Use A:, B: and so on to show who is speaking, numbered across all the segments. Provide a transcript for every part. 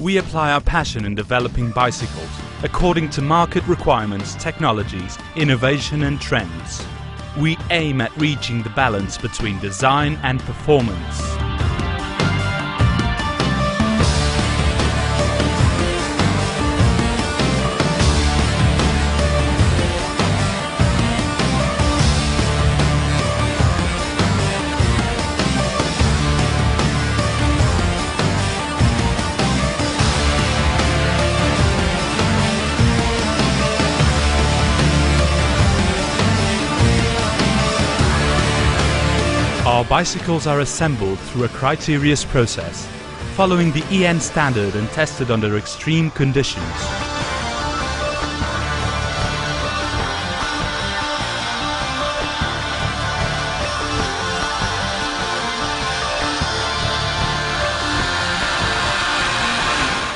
A: we apply our passion in developing bicycles according to market requirements, technologies, innovation and trends. We aim at reaching the balance between design and performance. Our bicycles are assembled through a criterious process, following the EN standard and tested under extreme conditions.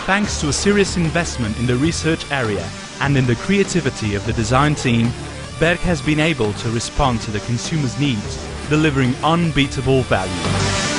A: Thanks to a serious investment in the research area and in the creativity of the design team, Berg has been able to respond to the consumer's needs, delivering unbeatable value.